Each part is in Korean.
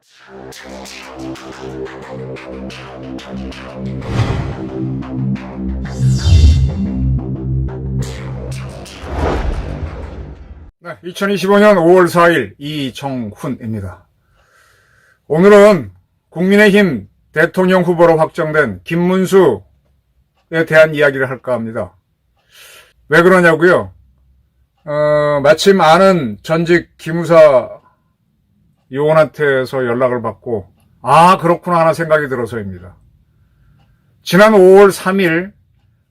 네, 2025년 5월 4일 이정훈입니다. 오늘은 국민의힘 대통령 후보로 확정된 김문수에 대한 이야기를 할까 합니다. 왜 그러냐고요? 마침 아는 전직 기무사 요원한테서 연락을 받고 그렇구나 하는 생각이 들어서입니다. 지난 5월 3일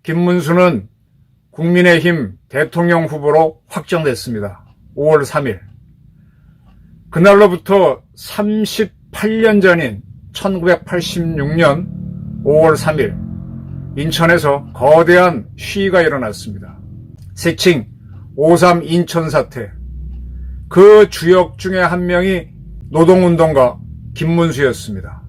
김문수는 국민의힘 대통령 후보로 확정됐습니다. 5월 3일. 그날로부터 38년 전인 1986년 5월 3일 인천에서 거대한 시위가 일어났습니다. 세칭 5.3 인천 사태. 그 주역 중에 한 명이 노동운동가 김문수였습니다.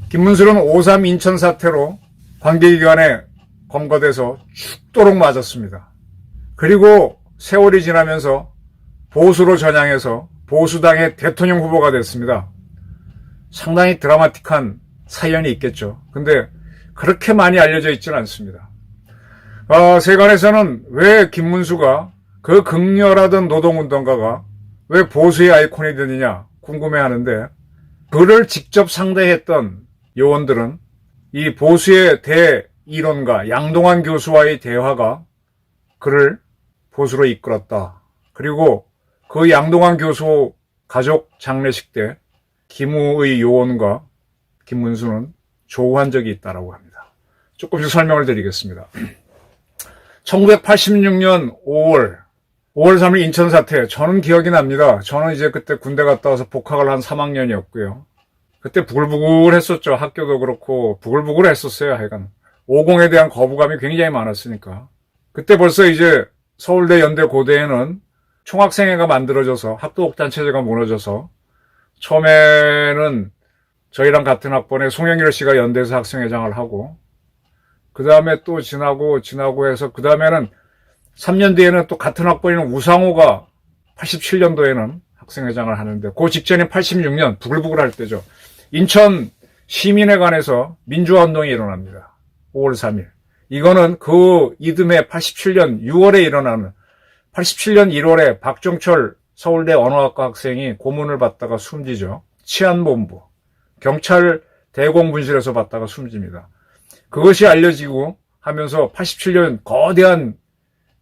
김문수는 5.3 인천 사태로 관계기관에 검거돼서 죽도록 맞았습니다. 그리고 세월이 지나면서 보수로 전향해서 보수당의 대통령 후보가 됐습니다. 상당히 드라마틱한 사연이 있겠죠. 근데 그렇게 많이 알려져 있지는 않습니다. 세간에서는 왜 김문수가 그 극렬하던 노동운동가가 왜 보수의 아이콘이 되느냐 궁금해하는데 그를 직접 상대했던 요원들은 이 보수의 대이론가 양동환 교수와의 대화가 그를 보수로 이끌었다. 그리고 그 양동환 교수 가족 장례식 때 기무의 요원과 김문수는 조우한 적이 있다고 합니다. 조금씩 설명을 드리겠습니다. 1986년 5월 3일 인천 사태, 저는 기억이 납니다. 저는 이제 그때 군대 갔다 와서 복학을 한 3학년이었고요. 그때 부글부글 했었죠. 학교도 그렇고 부글부글 했었어요. 하여간 50에 대한 거부감이 굉장히 많았으니까. 그때 벌써 이제 서울대, 연대, 고대에는 총학생회가 만들어져서 학도옥단 체제가 무너져서 처음에는 저희랑 같은 학번에 송영길 씨가 연대에서 학생회장을 하고 그 다음에 또 지나고 해서 그 다음에는 3년 뒤에는 또 같은 학번인 우상호가 87년도에는 학생회장을 하는데 그 직전인 86년 부글부글 할 때죠. 인천 시민회관에서 민주화운동이 일어납니다. 5월 3일. 이거는 그 이듬해 87년 6월에 일어나는 87년 1월에 박종철 서울대 언어학과 학생이 고문을 받다가 숨지죠. 치안본부. 경찰 대공분실에서 받다가 숨집니다. 그것이 알려지고 하면서 87년 거대한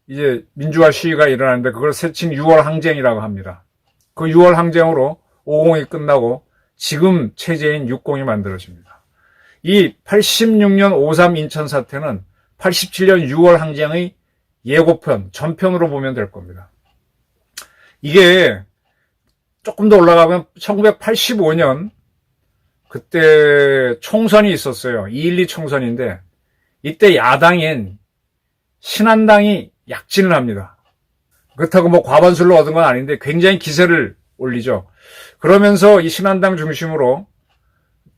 이제 민주화 시위가 일어나는데 그걸 세칭 6월 항쟁이라고 합니다. 그 6월 항쟁으로 50이 끝나고 지금 체제인 60이 만들어집니다. 이 86년 5.3 인천 사태는 87년 6월 항쟁의 예고편, 전편으로 보면 될 겁니다. 이게 조금 더 올라가면 1985년 그때 총선이 있었어요. 2.12 총선인데 이때 야당인 신한당이 약진을 합니다. 그렇다고 뭐 과반수를 얻은 건 아닌데 굉장히 기세를 올리죠. 그러면서 이 신한당 중심으로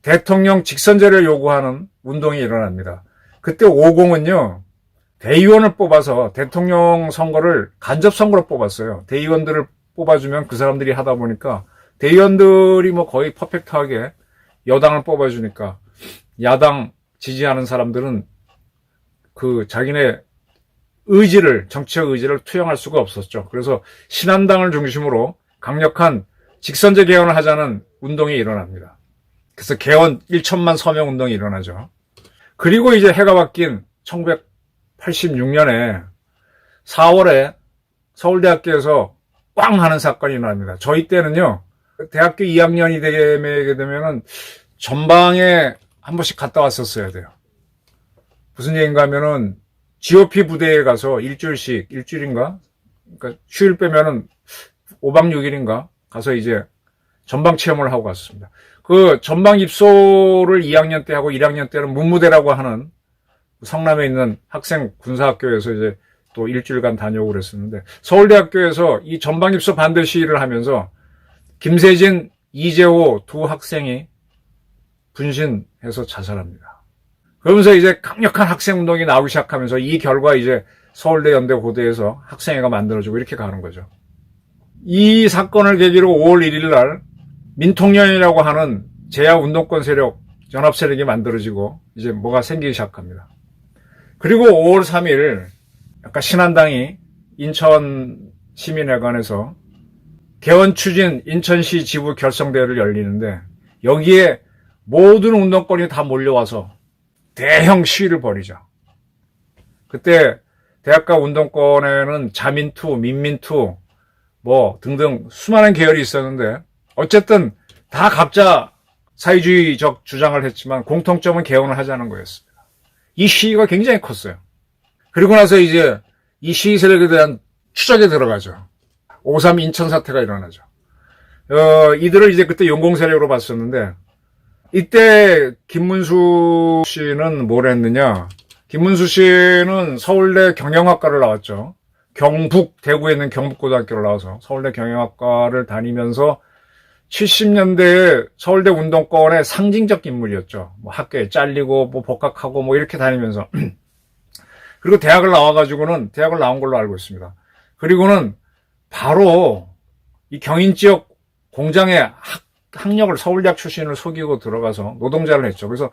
대통령 직선제를 요구하는 운동이 일어납니다. 그때 50은요. 대의원을 뽑아서 대통령 선거를 간접선거로 뽑았어요. 대의원들을 뽑아주면 그 사람들이 하다 보니까 대의원들이 뭐 거의 퍼펙트하게 여당을 뽑아주니까 야당 지지하는 사람들은 그 자기네 정치적 의지를 투영할 수가 없었죠. 그래서 신한당을 중심으로 강력한 직선제 개헌을 하자는 운동이 일어납니다. 그래서 개헌 1천만 서명 운동이 일어나죠. 그리고 이제 해가 바뀐 1986년에 4월에 서울대학교에서 꽝 하는 사건이 일어납니다. 저희 때는요, 대학교 2학년이 되게 되면은 전방에 한 번씩 갔다 왔었어야 돼요. 무슨 얘기인가 하면은 GOP 부대에 가서 일주일인가? 그러니까 휴일 빼면은 5박 6일인가? 가서 이제 전방 체험을 하고 갔습니다. 그 전방 입소를 2학년 때 하고 1학년 때는 문무대라고 하는 성남에 있는 학생 군사학교에서 이제 또 일주일간 다녀오고 그랬었는데 서울대학교에서 이 전방 입소 반대 시위를 하면서 김세진, 이재호 두 학생이 분신해서 자살합니다. 그러면서 이제 강력한 학생운동이 나오기 시작하면서 이 결과 이제 서울대, 연대, 고대에서 학생회가 만들어지고 이렇게 가는 거죠. 이 사건을 계기로 5월 1일 날 민통연이라고 하는 제야 운동권 세력, 연합 세력이 만들어지고 이제 뭐가 생기기 시작합니다. 그리고 5월 3일 약간 신한당이 인천 시민회관에서 개원 추진 인천시 지부 결성대회를 열리는데 여기에 모든 운동권이 다 몰려와서 대형 시위를 벌이죠. 그때 대학가 운동권에는 자민투, 민민투 뭐 등등 수많은 계열이 있었는데 어쨌든 다 각자 사회주의적 주장을 했지만 공통점은 개헌을 하자는 거였습니다. 이 시위가 굉장히 컸어요. 그리고 나서 이제 이 시위 세력에 대한 추적에 들어가죠. 5.3 인천 사태가 일어나죠. 이들을 이제 그때 용공 세력으로 봤었는데 이때 김문수 씨는 뭘 했느냐. 김문수 씨는 서울대 경영학과를 나왔죠. 경북, 대구에 있는 경북고등학교를 나와서 서울대 경영학과를 다니면서 70년대에 서울대 운동권의 상징적 인물이었죠. 뭐 학교에 잘리고 뭐 복학하고 뭐 이렇게 다니면서 그리고 대학을 나온 걸로 알고 있습니다. 그리고는 바로 이 경인 지역 공장의 학력을 서울대학 출신을 속이고 들어가서 노동자를 했죠. 그래서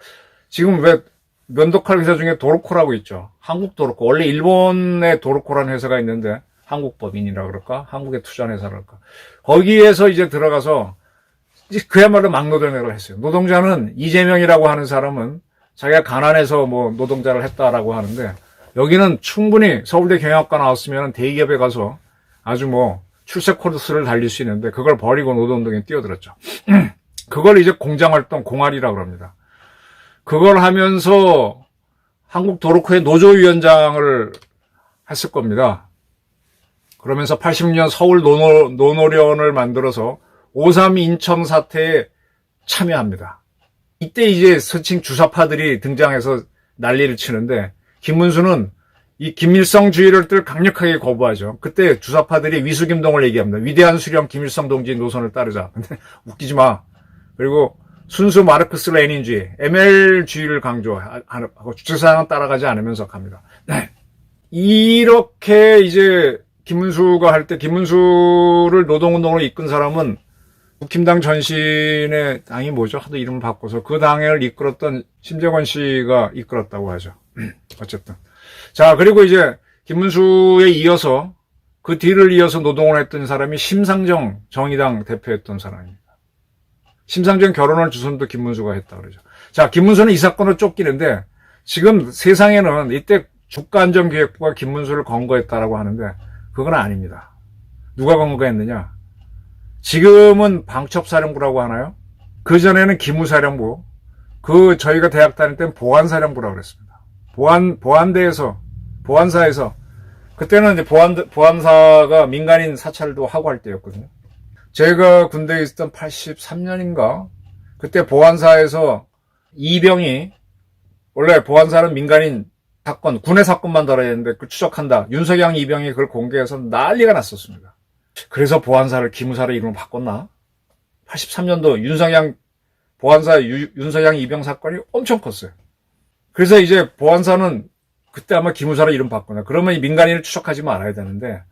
지금 왜 면도칼 회사 중에 도로코라고 있죠. 한국 도로코. 원래 일본의 도로코라는 회사가 있는데 한국법인이라 그럴까? 한국에 투자한 회사라 그럴까? 거기에서 이제 들어가서 이제 그야말로 막노동을 했어요. 노동자는 이재명이라고 하는 사람은 자기가 가난해서 뭐 노동자를 했다라고 하는데 여기는 충분히 서울대 경영학과 나왔으면 대기업에 가서 아주 뭐 출세 코스를 달릴 수 있는데 그걸 버리고 노동운동에 뛰어들었죠. 그걸 이제 공장활동, 공활이라고 합니다. 그걸 하면서 한국도로코의 노조위원장을 했을 겁니다. 그러면서 80년 서울 노노련을 만들어서 5.3 인천 사태에 참여합니다. 이때 이제 서칭 주사파들이 등장해서 난리를 치는데 김문수는 이 김일성주의를 늘 강력하게 거부하죠. 그때 주사파들이 위수김동을 얘기합니다. 위대한 수령 김일성 동지 노선을 따르자. 근데 웃기지 마. 그리고 순수 마르크스 레닌주의, ML주의를 강조하고 주체사항은 따라가지 않으면서 갑니다. 네. 이렇게 이제 김문수가 할 때 김문수를 노동운동으로 이끈 사람은 국힘당 전신의 당이 뭐죠? 하도 이름을 바꿔서 그 당을 이끌었던 심재권 씨가 이끌었다고 하죠. 어쨌든. 자, 그리고 이제 김문수에 이어서 그 뒤를 이어서 노동을 했던 사람이 심상정 정의당 대표였던 사람입니다. 심상정 결혼할 주선도 김문수가 했다 그러죠. 자, 김문수는 이 사건으로 쫓기는데 지금 세상에는 이때 국가안전기획부가 김문수를 검거했다라고 하는데 그건 아닙니다. 누가 검거했느냐? 지금은 방첩사령부라고 하나요? 그전에는 기무사령부, 저희가 대학 다닐 때는 보안사령부라고 그랬습니다. 보안사에서, 그때는 이제 보안사가 민간인 사찰도 하고 할 때였거든요. 제가 군대에 있었던 83년인가? 그때 보안사에서 이병이, 원래 보안사는 민간인 사건, 군의 사건만 다뤄야 되는데 그 추적한다. 윤석영 이병이 그걸 공개해서 난리가 났었습니다. 그래서 보안사를 기무사로 이름을 바꿨나? 83년도 보안사 윤석영 이병 사건이 엄청 컸어요. 그래서 이제 보안사는 그때 아마 기무사로 이름 바꾸나. 그러면 이 민간인을 추적하지 말아야 되는데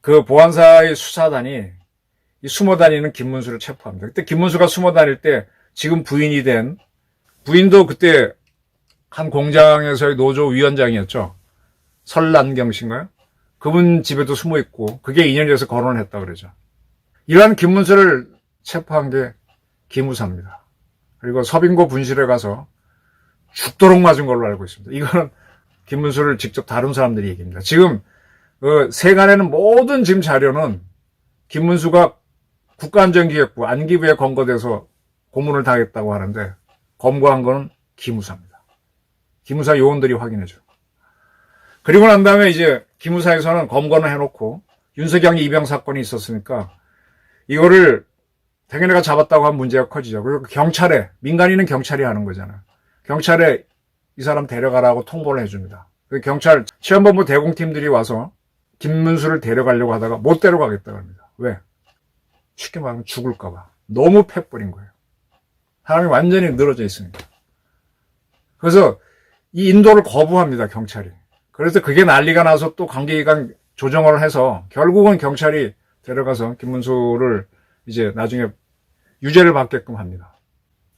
그 보안사의 수사단이 이 숨어 다니는 김문수를 체포합니다. 그때 김문수가 숨어 다닐 때 지금 부인도 그때 한 공장에서의 노조 위원장이었죠. 설란경 씨인가요? 그분 집에도 숨어 있고 그게 인연이 돼서 결혼을 했다고 그러죠. 이러한 김문수를 체포한 게 기무사입니다. 그리고 서빙고 분실에 가서 죽도록 맞은 걸로 알고 있습니다. 이거는 김문수를 직접 다룬 사람들이 얘기입니다. 지금 세간에는 모든 지금 자료는 김문수가 국가안전기획부 안기부에 검거돼서 고문을 당했다고 하는데 검거한 거는 기무사입니다. 기무사 요원들이 확인해줘. 그리고 난 다음에 이제 기무사에서는 검거는 해놓고 윤석영 이병 사건이 있었으니까 이거를 당연히가 잡았다고 하면 문제가 커지죠. 그리고 민간인은 경찰이 하는 거잖아요. 경찰에 이 사람 데려가라고 통보를 해줍니다. 경찰 치안본부 대공팀들이 와서 김문수를 데려가려고 하다가 못 데려가겠다고 합니다. 왜? 쉽게 말하면 죽을까봐. 너무 패뿌린 거예요. 사람이 완전히 늘어져 있으니까. 그래서 이 인도를 거부합니다, 경찰이. 그래서 그게 난리가 나서 또 관계기관 조정을 해서 결국은 경찰이 데려가서 김문수를 이제 나중에 유죄를 받게끔 합니다.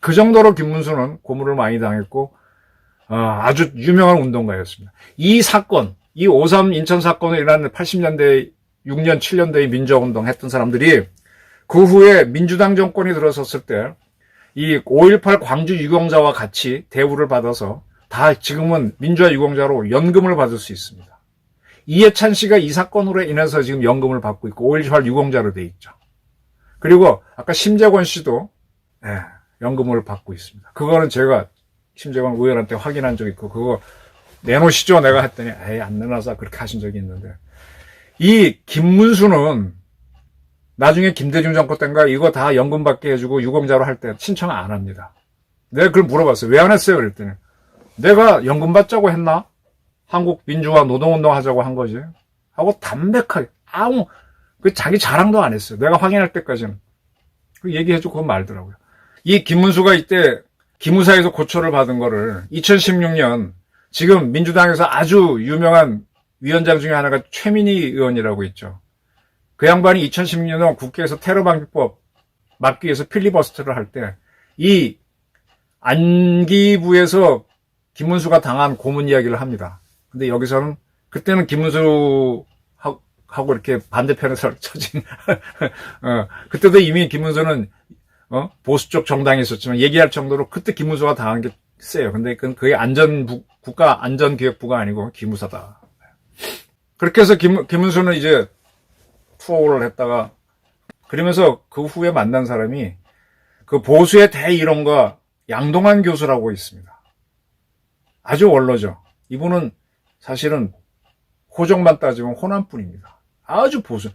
그 정도로 김문수는 고문을 많이 당했고 아주 유명한 운동가였습니다. 이 사건, 이 5.3 인천 사건을 일어난 80년대, 6년, 7년대의 민주화운동 했던 사람들이 그 후에 민주당 정권이 들어섰을 때 이 5.18 광주 유공자와 같이 대우를 받아서 다 지금은 민주화 유공자로 연금을 받을 수 있습니다. 이해찬 씨가 이 사건으로 인해서 지금 연금을 받고 있고 5.18 유공자로 돼 있죠. 그리고 아까 심재권 씨도 연금을 받고 있습니다. 그거는 제가 심재권 의원한테 확인한 적이 있고 그거 내놓으시죠 내가 했더니 안 내놔서 그렇게 하신 적이 있는데 이 김문수는 나중에 김대중 정권 때인가 이거 다 연금 받게 해주고 유공자로 할 때 신청 안 합니다. 내가 그걸 물어봤어요. 왜 안 했어요? 그랬더니 내가 연금 받자고 했나? 한국 민주화 노동운동 하자고 한 거지. 하고 담백하게 자기 자랑도 안 했어요. 내가 확인할 때까지는. 그 얘기해주고 그건 말더라고요. 이 김문수가 이때 기무사에서 고초를 받은 거를 2016년 지금 민주당에서 아주 유명한 위원장 중에 하나가 최민희 의원이라고 있죠. 그 양반이 2016년 국회에서 테러방지법 막기 위해서 필리버스터를 할 때 이 안기부에서 김문수가 당한 고문 이야기를 합니다. 근데 여기서는 그때는 김문수하고 이렇게 반대편에서 쳐진 그때도 이미 김문수는 보수 쪽 정당에 있었지만 얘기할 정도로 그때 김문수가 당한 게 세요. 근데 그건 그게 국가안전기획부가 아니고 기무사다. 그렇게 해서 김문수는 이제 투어를 했다가 그러면서 그 후에 만난 사람이 그 보수의 대일원가 양동환 교수라고 있습니다. 아주 원로죠. 이분은 사실은 호적만 따지면 호남뿐입니다. 아주 보수.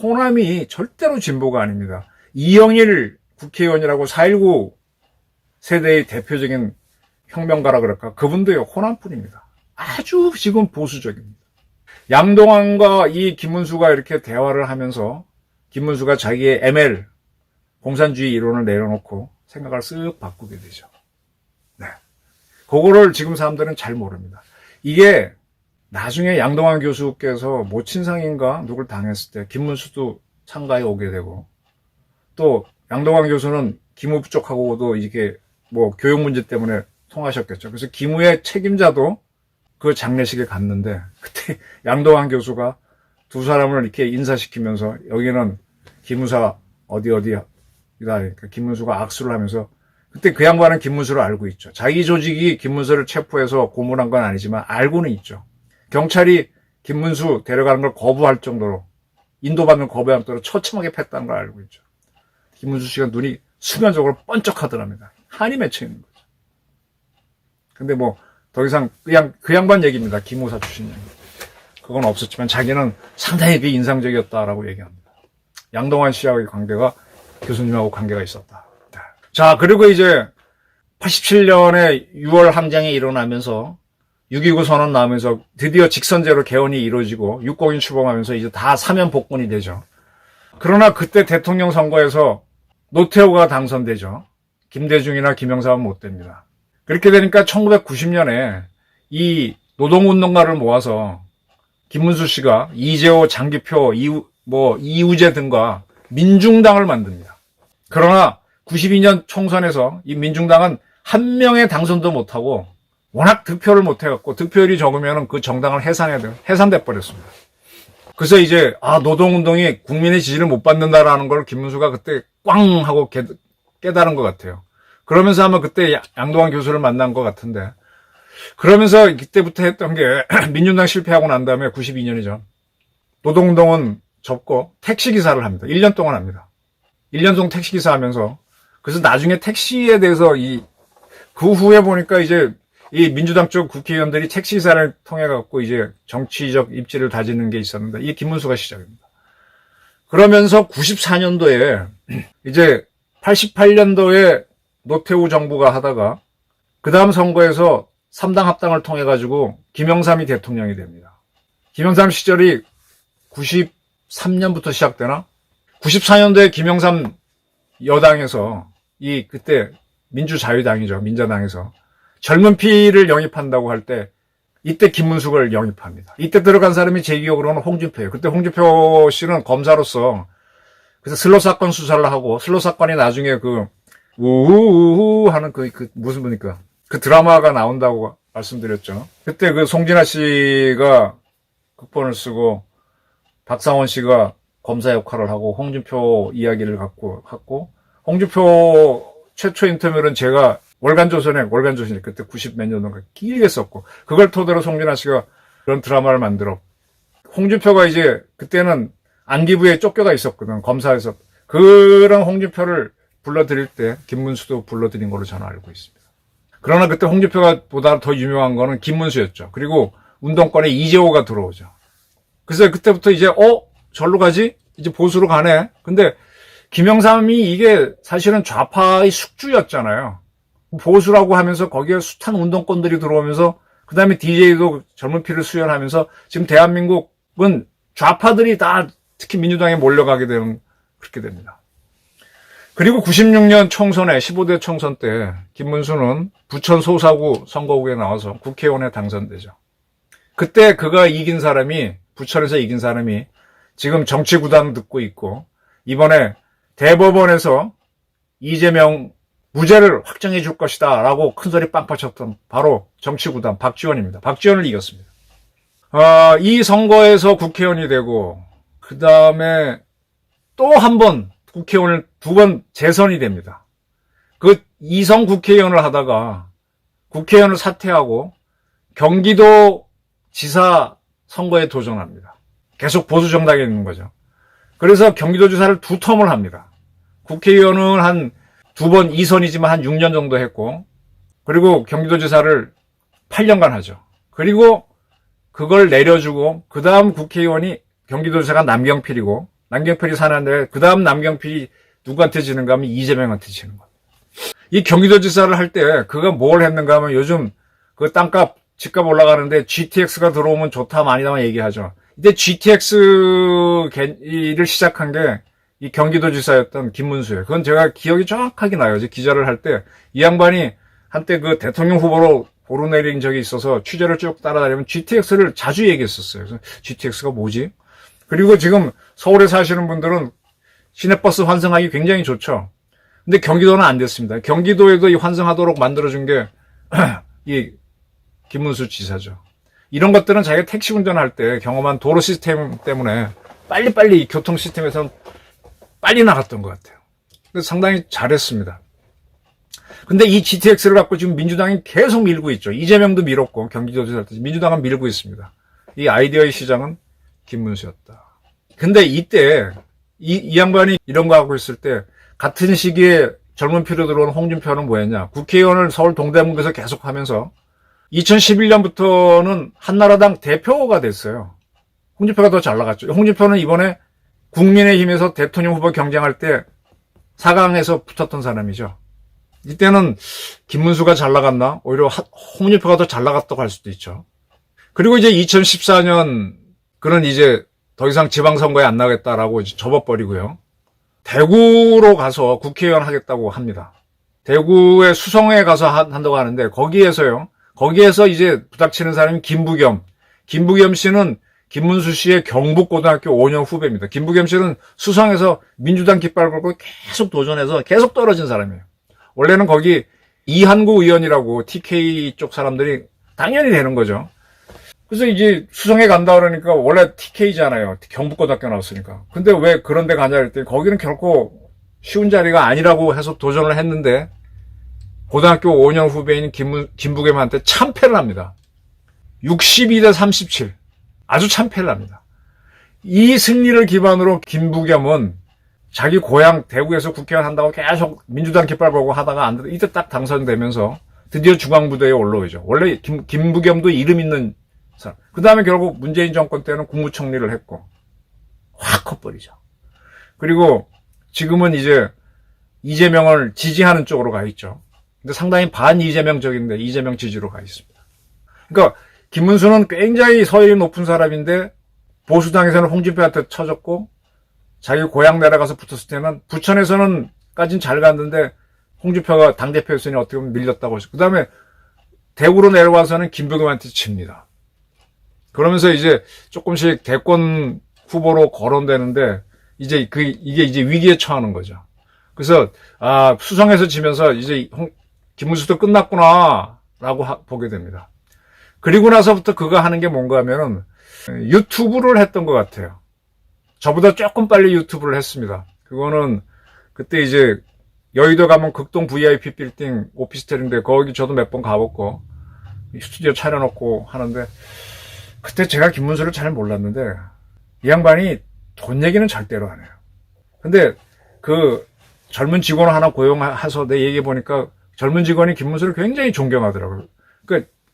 호남이 절대로 진보가 아닙니다. 이영일 국회의원이라고 4.19 세대의 대표적인 혁명가라 그럴까? 그분도 호남뿐입니다. 아주 지금 보수적입니다. 양동환과 이 김문수가 이렇게 대화를 하면서 김문수가 자기의 ML, 공산주의 이론을 내려놓고 생각을 쓱 바꾸게 되죠. 네. 그거를 지금 사람들은 잘 모릅니다. 이게 나중에 양동환 교수께서 모친상인가 누굴 당했을 때 김문수도 참가에 오게 되고 또 양동환 교수는 기무 부족하고도 이게 뭐 교육 문제 때문에 통하셨겠죠. 그래서 기무의 책임자도 그 장례식에 갔는데 그때 양동환 교수가 두 사람을 이렇게 인사시키면서 여기는 기무사 어디다 그러니까 김문수가 악수를 하면서 그때 그 양반은 김문수를 알고 있죠. 자기 조직이 김문수를 체포해서 고문한 건 아니지만 알고는 있죠. 경찰이 김문수 데려가는 걸 거부할 정도로 인도받는 거부할 정도로 처참하게 팼다는 걸 알고 있죠. 김문수 씨가 눈이 순간적으로 번쩍하더랍니다. 한이 맺혀 있는 거죠. 근데 뭐 더 이상 그냥 그 양반 얘기입니다. 기무사 출신 얘기. 그건 없었지만 자기는 상당히 인상적이었다라고 얘기합니다. 양동환 씨하고의 관계가 교수님하고 관계가 있었다. 자, 그리고 이제 87년에 6월 항쟁이 일어나면서 6.29 선언 나오면서 드디어 직선제로 개헌이 이루어지고 육공인 출범하면서 이제 다 사면 복권이 되죠. 그러나 그때 대통령 선거에서 노태우가 당선되죠. 김대중이나 김영삼은 못 됩니다. 그렇게 되니까 1990년에 이 노동운동가를 모아서 김문수 씨가 이재호, 장기표, 이우재 등과 민중당을 만듭니다. 그러나 92년 총선에서 이 민중당은 한 명의 당선도 못하고 워낙 득표를 못해갖고 득표율이 적으면 그 정당을 해산돼 버렸습니다. 그래서 이제 노동운동이 국민의 지지를 못 받는다라는 걸 김문수가 그때 꽝 하고 깨달은 것 같아요. 그러면서 아마 그때 양동환 교수를 만난 것 같은데 그러면서 그때부터 했던 게 민주당 실패하고 난 다음에 92년이죠. 노동운동은 접고 택시기사를 합니다. 1년 동안 합니다. 1년 동안 택시기사 하면서 그래서 나중에 택시에 대해서 그 후에 보니까 이제 이 민주당 쪽 국회의원들이 택시기사를 통해 갖고 이제 정치적 입지를 다지는 게 있었는데 이게 김문수가 시작입니다. 그러면서 94년도에 이제 88년도에 노태우 정부가 하다가 그 다음 선거에서 3당 합당을 통해 가지고 김영삼이 대통령이 됩니다. 김영삼 시절이 93년부터 시작되나? 94년도에 김영삼 여당에서 그때 민주자유당이죠. 민자당에서 젊은 피를 영입한다고 할 때 이때 김문수를 영입합니다. 이때 들어간 사람이 제 기억으로는 홍준표예요. 그때 홍준표 씨는 검사로서 그래서 슬롯 사건 수사를 하고, 슬롯 사건이 나중에 우우우우 하는 무슨 분입니까? 그 드라마가 나온다고 말씀드렸죠. 그때 송진아 씨가 극본을 쓰고, 박상원 씨가 검사 역할을 하고, 홍준표 이야기를 갖고, 홍준표 최초 인터뷰는 제가 월간조선에 그때 90 몇 년도인가 길게 썼고, 그걸 토대로 송진아 씨가 그런 드라마를 만들어. 홍준표가 이제 그때는 안기부에 쫓겨가 있었거든, 검사에서. 그런 홍준표를 불러들일 때 김문수도 불러들인 걸로 저는 알고 있습니다. 그러나 그때 홍준표가 보다 더 유명한 거는 김문수였죠. 그리고 운동권에 이재호가 들어오죠. 그래서 그때부터 이제 절로 가지? 이제 보수로 가네. 근데 김영삼이 이게 사실은 좌파의 숙주였잖아요. 보수라고 하면서 거기에 숱한 운동권들이 들어오면서 그 다음에 DJ도 젊은 피를 수혈하면서 지금 대한민국은 좌파들이 다 특히 민주당에 몰려가게 되는 그렇게 됩니다. 그리고 96년 총선에 15대 총선 때 김문수는 부천 소사구 선거구에 나와서 국회의원에 당선되죠. 그때 그가 이긴 사람이 부천에서 이긴 사람이 지금 정치구당 듣고 있고 이번에 대법원에서 이재명 무죄를 확정해 줄 것이다 라고 큰소리 빵빵 쳤던 바로 정치구단 박지원입니다. 박지원을 이겼습니다. 이 선거에서 국회의원이 되고 그 다음에 또 한 번 국회의원을 2번 재선이 됩니다. 그 2선 국회의원을 하다가 국회의원을 사퇴하고 경기도 지사 선거에 도전합니다. 계속 보수 정당에 있는 거죠. 그래서 경기도지사를 2텀을 합니다. 국회의원은 한 2번 2선이지만 한 6년 정도 했고, 그리고 경기도지사를 8년간 하죠. 그리고 그걸 내려주고, 그 다음 국회의원이 경기도지사가 남경필이고, 남경필이 사는데, 그 다음 남경필이 누구한테 지는가 하면 이재명한테 지는 거예요. 이 경기도지사를 할 때, 그가 뭘 했는가 하면 요즘 그 땅값, 집값 올라가는데 GTX가 들어오면 좋다, 많이나마 얘기하죠. 이때 GTX를 시작한 게 이 경기도지사였던 김문수예요. 그건 제가 기억이 정확하게 나요. 기자를 할 때 이 양반이 한때 그 대통령 후보로 오르내린 적이 있어서 취재를 쭉 따라다니면 GTX를 자주 얘기했었어요. 그래서 GTX가 뭐지? 그리고 지금 서울에 사시는 분들은 시내버스 환승하기 굉장히 좋죠. 근데 경기도는 안 됐습니다. 경기도에도 이 환승하도록 만들어준 게 이 김문수 지사죠. 이런 것들은 자기가 택시 운전할 때 경험한 도로 시스템 때문에 빨리빨리 이 교통 시스템에서 빨리 나갔던 것 같아요. 그래서 상당히 잘했습니다. 근데 이 GTX를 갖고 지금 민주당이 계속 밀고 있죠. 이재명도 밀었고 경기도지사 때 민주당은 밀고 있습니다. 이 아이디어의 시장은 김문수였다. 근데 이때 이 양반이 이런 거 하고 있을 때 같은 시기에 젊은 피로 들어온 홍준표는 뭐였냐. 국회의원을 서울 동대문구에서 계속 하면서 2011년부터는 한나라당 대표가 됐어요. 홍준표가 더 잘 나갔죠. 홍준표는 이번에 국민의힘에서 대통령 후보 경쟁할 때 4강에서 붙었던 사람이죠. 이때는 김문수가 잘 나갔나? 오히려 홍준표가 더 잘 나갔다고 할 수도 있죠. 그리고 이제 2014년 그는 이제 더 이상 지방선거에 안 나가겠다라고 이제 접어버리고요. 대구로 가서 국회의원 하겠다고 합니다. 대구의 수성에 가서 한다고 하는데 거기에서 이제 부닥치는 사람이 김부겸 씨는 김문수 씨의 경북고등학교 5년 후배입니다. 김부겸 씨는 수성에서 민주당 깃발 걸고 계속 도전해서 계속 떨어진 사람이에요. 원래는 거기 이한구 의원이라고 TK 쪽 사람들이 당연히 되는 거죠. 그래서 이제 수성에 간다 그러니까 원래 TK잖아요. 경북고등학교 나왔으니까. 근데 왜 그런 데 가냐 그랬더니 거기는 결코 쉬운 자리가 아니라고 해서 도전을 했는데 고등학교 5년 후배인 김부겸한테 참패를 합니다. 62대 37. 아주 참패를 합니다. 이 승리를 기반으로 김부겸은 자기 고향 대구에서 국회의원 한다고 계속 민주당 깃발 보고 하다가 안 되다 이때 딱 당선되면서 드디어 중앙부대에 올라오죠. 원래 김부겸도 이름 있는 사람. 그 다음에 결국 문재인 정권 때는 국무총리를 했고 확 커버리죠. 그리고 지금은 이제 이재명을 지지하는 쪽으로 가 있죠. 근데 상당히 반이재명적인데 이재명 지지로 가 있습니다. 그러니까 김문수는 굉장히 서열이 높은 사람인데 보수당에서는 홍준표한테 쳐졌고 자기 고향 내려가서 붙었을 때는 부천에서는 까진 잘 갔는데 홍준표가 당대표였으니 어떻게 보면 밀렸다고 하죠. 그 다음에 대구로 내려와서는 김부겸한테 칩니다. 그러면서 이제 조금씩 대권 후보로 거론되는데 이게 이제 위기에 처하는 거죠. 그래서, 수성에서 지면서 이제 김문수도 끝났구나, 라고 보게 됩니다. 그리고 나서부터 그가 하는 게 뭔가 하면은, 유튜브를 했던 것 같아요. 저보다 조금 빨리 유튜브를 했습니다. 그거는, 그때 이제, 여의도 가면 극동 VIP 빌딩 오피스텔인데, 거기 저도 몇 번 가봤고, 스튜디오 차려놓고 하는데, 그때 제가 김문수를 잘 몰랐는데, 이 양반이 돈 얘기는 절대로 안 해요. 근데 그 젊은 직원 하나 고용해서 내 얘기해보니까 젊은 직원이 김문수를 굉장히 존경하더라고요.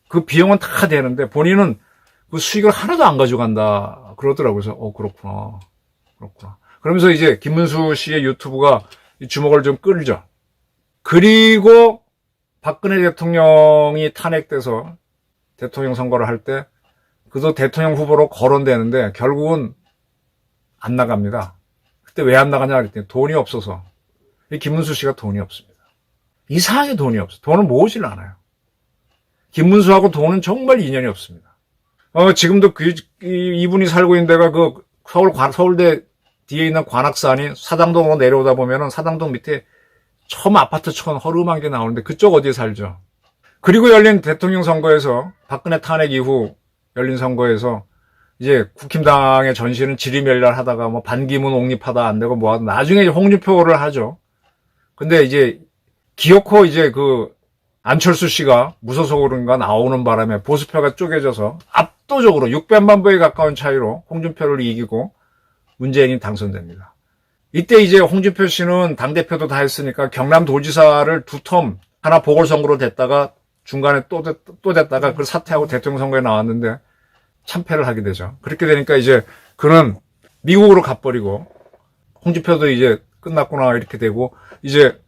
그 비용은 다 되는데 본인은 그 수익을 하나도 안 가져간다 그러더라고요. 그래서 그렇구나. 그러면서 이제 김문수 씨의 유튜브가 주목을 좀 끌죠. 그리고 박근혜 대통령이 탄핵돼서 대통령 선거를 할 때 그도 대통령 후보로 거론되는데 결국은 안 나갑니다. 그때 왜 안 나가냐 그랬더니 돈이 없어서. 이 김문수 씨가 돈이 없습니다. 이상하게 돈이 없어. 돈을 모으질 않아요. 김문수하고 돈은 정말 인연이 없습니다. 지금도 이분이 살고 있는 데가 서울대 뒤에 있는 관악산이 사당동으로 내려오다 보면은 사당동 밑에 처음 아파트촌 허름한 게 나오는데 그쪽 어디에 살죠. 그리고 열린 대통령 선거에서 박근혜 탄핵 이후 열린 선거에서 이제 국힘당의 전신은 지리멸렬하다가 뭐 반기문 옹립하다 안 되고 뭐 하다 나중에 이제 홍준표를 하죠. 근데 이제 기어코 이제 안철수 씨가 무소속으로인가 나오는 바람에 보수표가 쪼개져서 압도적으로 600만 부에 가까운 차이로 홍준표를 이기고 문재인이 당선됩니다. 이때 이제 홍준표 씨는 당대표도 다 했으니까 경남도지사를 2텀 하나 보궐선거로 됐다가 중간에 또 됐다가 그걸 사퇴하고 대통령 선거에 나왔는데 참패를 하게 되죠. 그렇게 되니까 이제 그는 미국으로 가버리고 홍준표도 이제 끝났구나 이렇게 되고 이제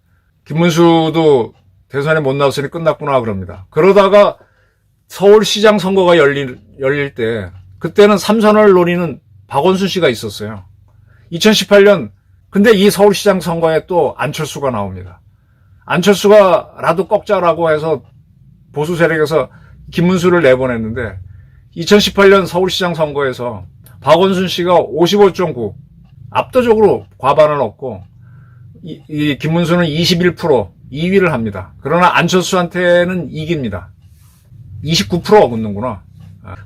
김문수도 대선에 못 나왔으니 끝났구나 그럽니다. 그러다가 서울시장 선거가 열릴 때 그때는 삼선을 노리는 박원순 씨가 있었어요. 2018년 근데 이 서울시장 선거에 또 안철수가 나옵니다. 안철수가 라도 꺾자라고 해서 보수 세력에서 김문수를 내보냈는데 2018년 서울시장 선거에서 박원순 씨가 55.9 압도적으로 과반을 얻고 이 김문수는 21% 2위를 합니다. 그러나 안철수한테는 이깁니다. 29% 얻는구나.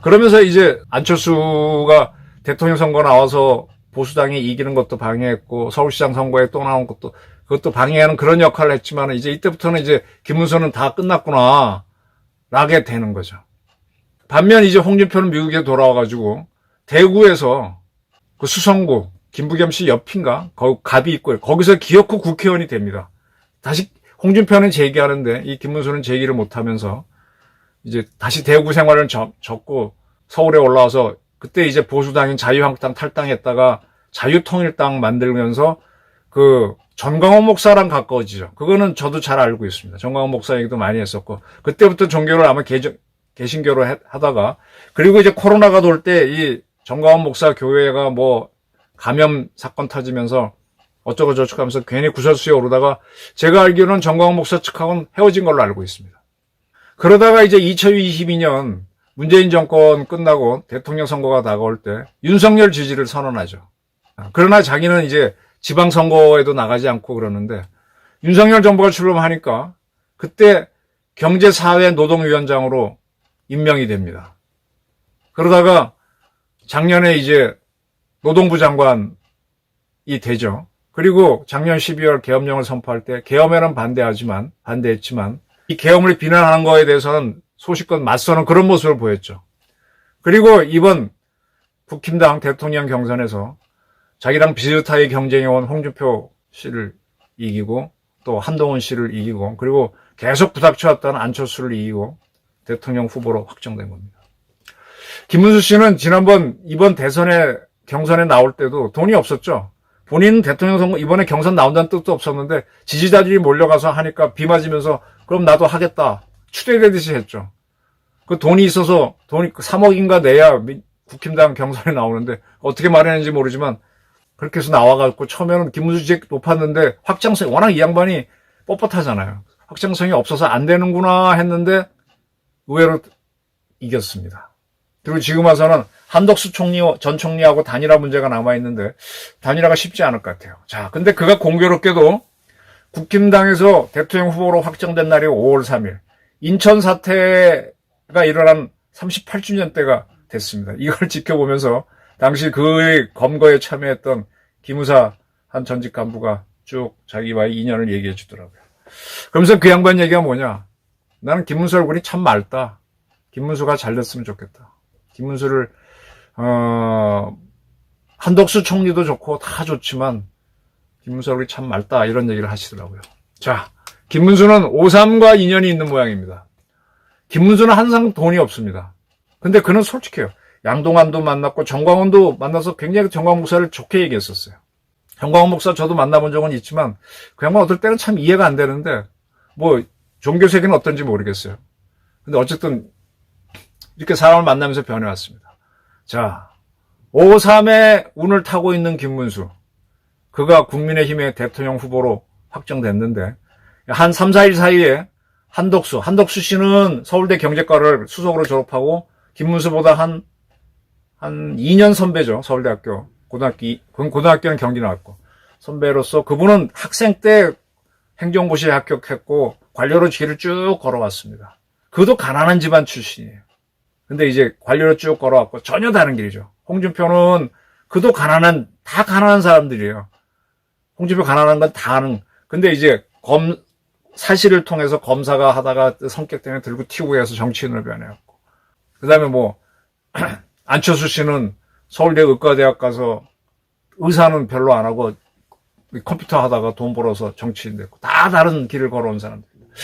그러면서 이제 안철수가 대통령 선거 나와서 보수당이 이기는 것도 방해했고 서울시장 선거에 또 나온 것도 그것도 방해하는 그런 역할을 했지만 이제 이때부터는 이제 김문수는 다 끝났구나 라게 되는 거죠. 반면 이제 홍준표는 미국에 돌아와가지고 대구에서 그 수성구 김부겸 씨 옆인가 거기 갑이 있고 거기서 기어코 국회의원이 됩니다. 다시 홍준표는 재기하는데 이 김문수는 재기를 못하면서 이제 다시 대구 생활을 접고 서울에 올라와서 그때 이제 보수당인 자유한국당 탈당했다가 자유통일당 만들면서 그 전광훈 목사랑 가까워지죠. 그거는 저도 잘 알고 있습니다. 전광훈 목사 얘기도 많이 했었고 그때부터 종교를 아마 개신교로 하다가 그리고 이제 코로나가 돌 때 이 전광훈 목사 교회가 뭐 감염 사건 터지면서 어쩌고 저쩌고 하면서 괜히 구설수에 오르다가 제가 알기로는 전광훈 목사 측하고는 헤어진 걸로 알고 있습니다. 그러다가 이제 2022년 문재인 정권 끝나고 대통령 선거가 다가올 때 윤석열 지지를 선언하죠. 그러나 자기는 이제 지방선거에도 나가지 않고 그러는데 윤석열 정부가 출범하니까 그때 경제사회노동위원장으로 임명이 됩니다. 그러다가 작년에 이제 노동부 장관이 되죠. 그리고 작년 12월 계엄령을 선포할 때 계엄에는 반대했지만 이 계엄을 비난하는 거에 대해서는 소식껏 맞서는 그런 모습을 보였죠. 그리고 이번 국힘당 대통령 경선에서 자기랑 비슷하게 경쟁해온 홍준표 씨를 이기고 또 한동훈 씨를 이기고 그리고 계속 부닥쳐왔던 안철수를 이기고 대통령 후보로 확정된 겁니다. 김문수 씨는 이번 경선에 나올 때도 돈이 없었죠. 본인은 대통령 선거 이번에 경선 나온다는 뜻도 없었는데 지지자들이 몰려가서 하니까 비 맞으면서 그럼 나도 하겠다 추대되듯이 했죠. 그 돈이 있어서 3억인가 내야 국힘당 경선에 나오는데 어떻게 마련했는지 모르지만 그렇게 해서 나와갖고 처음에는 김문수 씨 높았는데 확장성이 워낙 이 양반이 뻣뻣하잖아요. 확장성이 없어서 안 되는구나 했는데 의외로 이겼습니다. 그리고 지금 와서는 한덕수 전 총리하고 단일화 문제가 남아있는데 단일화가 쉽지 않을 것 같아요. 자, 근데 그가 공교롭게도 국힘당에서 대통령 후보로 확정된 날이 5월 3일. 인천 사태가 일어난 38주년 때가 됐습니다. 이걸 지켜보면서 당시 그의 검거에 참여했던 기무사 한 전직 간부가 쭉 자기와의 인연을 얘기해 주더라고요. 그러면서 그 양반 얘기가 뭐냐. 나는 김문수 얼굴이 참 맑다. 김문수가 잘 됐으면 좋겠다. 김문수를 한덕수 총리도 좋고 다 좋지만 김문수 얼굴이 참 맑다. 이런 얘기를 하시더라고요. 자, 김문수는 5.3과 인연이 있는 모양입니다. 김문수는 항상 돈이 없습니다. 근데 그는 솔직해요. 양동안도 만났고 정광훈도 만나서 굉장히 정광훈 목사를 좋게 얘기했었어요. 정광훈 목사 저도 만나본 적은 있지만 그 양반 어떨 때는 참 이해가 안 되는데 뭐 종교 세계는 어떤지 모르겠어요. 근데 어쨌든 이렇게 사람을 만나면서 변해왔습니다. 자, 5.3의 운을 타고 있는 김문수. 그가 국민의힘의 대통령 후보로 확정됐는데 한 3, 4일 사이에 한덕수 씨는 서울대 경제과를 수석으로 졸업하고 김문수보다 한 2년 선배죠. 서울대학교. 고등학교는 경기 나왔고. 선배로서 그분은 학생 때 행정고시에 합격했고 관료로 길을 쭉 걸어왔습니다. 그도 가난한 집안 출신이에요. 근데 이제 관료로 쭉 걸어왔고 전혀 다른 길이죠. 홍준표는 그도 다 가난한 사람들이에요. 홍준표 가난한 건 다 아는. 근데 이제 사실을 통해서 검사가 하다가 성격 때문에 들고 튀고 해서 정치인으로 변해왔고. 그 다음에 안철수 씨는 서울대 의과대학 가서 의사는 별로 안 하고 컴퓨터 하다가 돈 벌어서 정치인 됐고. 다 다른 길을 걸어온 사람들입니다.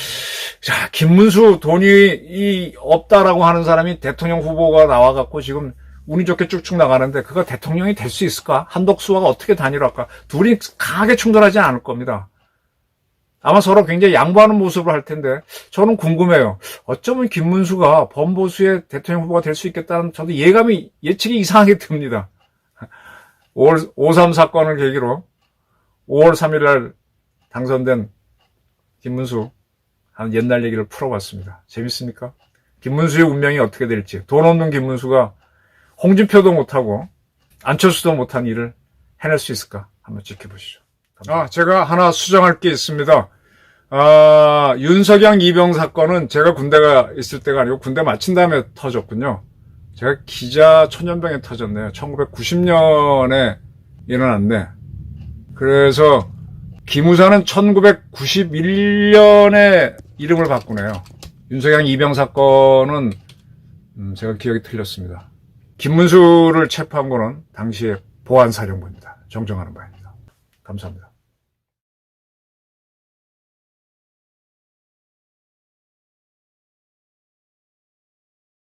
자, 김문수 돈이 없다라고 하는 사람이 대통령 후보가 나와갖고 지금 운이 좋게 쭉쭉 나가는데 그가 대통령이 될 수 있을까? 한덕수와 어떻게 단일화할까? 둘이 강하게 충돌하지 않을 겁니다. 아마 서로 굉장히 양보하는 모습을 할 텐데 저는 궁금해요. 어쩌면 김문수가 범보수의 대통령 후보가 될 수 있겠다는 저도 예측이 이상하게 듭니다. 5.3 사건을 계기로 5월 3일 날 당선된 김문수 한 옛날 얘기를 풀어봤습니다. 재밌습니까? 김문수의 운명이 어떻게 될지. 돈 없는 김문수가 홍준표도 못하고 안철수도 못한 일을 해낼 수 있을까? 한번 지켜보시죠. 제가 하나 수정할 게 있습니다. 윤석열 이병 사건은 제가 군대가 있을 때가 아니고 군대 마친 다음에 터졌군요. 제가 기자 초년병에 터졌네요. 1990년에 일어났네. 그래서 기무사는 1991년에 이름을 바꾸네요. 윤석열 이병 사건은 제가 기억이 틀렸습니다. 김문수를 체포한 거는 당시에 보안사령부입니다. 정정하는 바입니다. 감사합니다.